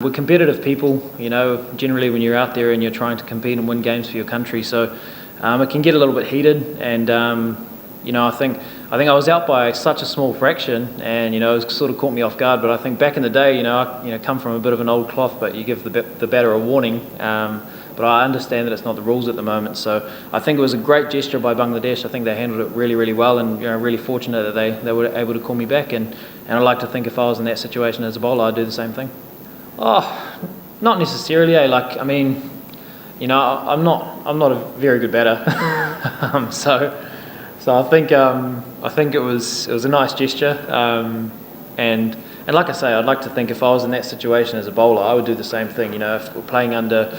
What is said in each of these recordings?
We're competitive people, generally when you're out there and you're trying to compete and win games for your country, so it can get a little bit heated, and I think I was out by such a small fraction, and it sort of caught me off guard. But I think back in the day, I come from a bit of an old cloth, but you give the batter a warning. But I understand that it's not the rules at the moment, so I think it was a great gesture by Bangladesh. I think they handled it really, really well, and really fortunate that they were able to call me back. And I like to think if I was in that situation as a bowler, I'd do the same thing. Oh, not necessarily. I'm not a very good batter, so I think it was a nice gesture, and like I say, I'd like to think if I was in that situation as a bowler, I would do the same thing. If we're playing under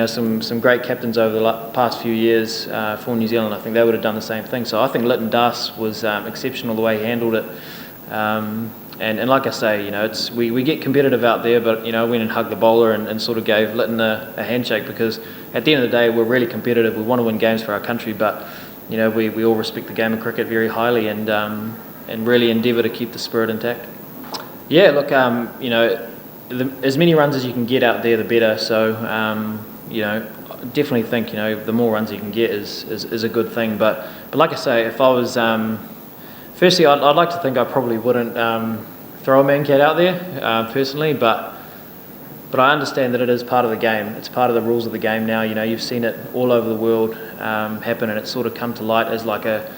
some great captains over the past few years for New Zealand, I think they would have done the same thing. So I think Litton Das was exceptional the way he handled it. And like I say, we get competitive out there, but I went and hugged the bowler and sort of gave Litton a handshake, because at the end of the day, we're really competitive. We want to win games for our country, but we all respect the game of cricket very highly, and really endeavour to keep the spirit intact. Yeah, look, as many runs as you can get out there, the better. So definitely think the more runs you can get is a good thing. But like I say, if I was firstly, I'd like to think I probably wouldn't throw a man-cat out there personally, but I understand that it is part of the game. It's part of the rules of the game now. You've seen it all over the world happen, and it's sort of come to light as like a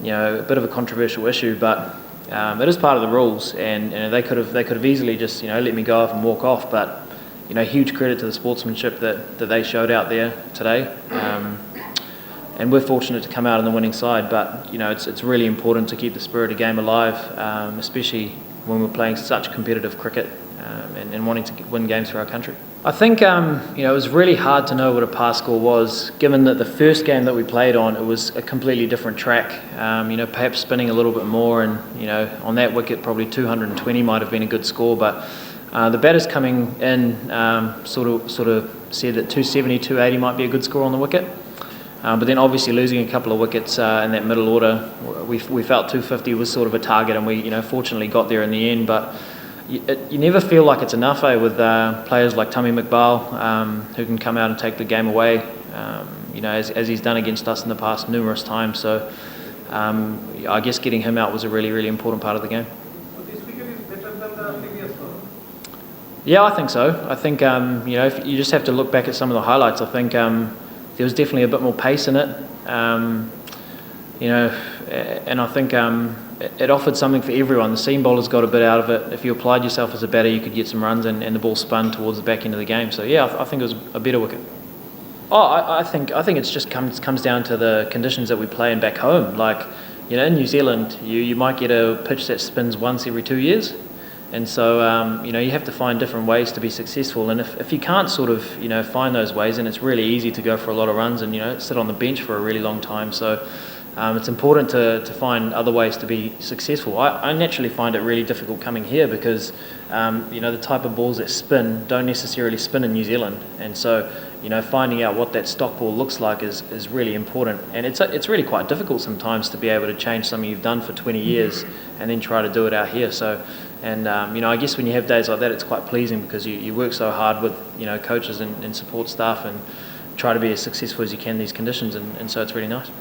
bit of a controversial issue, but it is part of the rules, and they could have easily just let me go off and walk off. But huge credit to the sportsmanship that they showed out there today. And we're fortunate to come out on the winning side, but it's really important to keep the spirit of game alive, especially when we're playing such competitive cricket and wanting to win games for our country. I think it was really hard to know what a pass score was, given that the first game that we played on, it was a completely different track. Perhaps spinning a little bit more, and on that wicket probably 220 might have been a good score, but the batters coming in sort of said that 270, 280 might be a good score on the wicket. But then obviously losing a couple of wickets in that middle order, we felt 250 was sort of a target, and we fortunately got there in the end. But you never feel like it's enough with players like Tamim Iqbal, who can come out and take the game away, as he's done against us in the past numerous times. So I guess getting him out was a really, really important part of the game. So this wicket is better than the previous one? Yeah, I think so. I think if you just have to look back at some of the highlights. I think there was definitely a bit more pace in it, and I think it offered something for everyone. The seam bowlers got a bit out of it. If you applied yourself as a batter, you could get some runs, and the ball spun towards the back end of the game. So yeah, I think it was a better wicket. I think it just comes down to the conditions that we play in back home. Like in New Zealand, you might get a pitch that spins once every 2 years. And so, you have to find different ways to be successful. And if you can't sort of, find those ways, then it's really easy to go for a lot of runs and, sit on the bench for a really long time. So it's important to find other ways to be successful. I naturally find it really difficult coming here because, the type of balls that spin don't necessarily spin in New Zealand. And so, finding out what that stock ball looks like is really important. And it's really quite difficult sometimes to be able to change something you've done for 20 years and then try to do it out here. So. And I guess when you have days like that, it's quite pleasing because you work so hard with coaches and support staff and try to be as successful as you can in these conditions, and so it's really nice.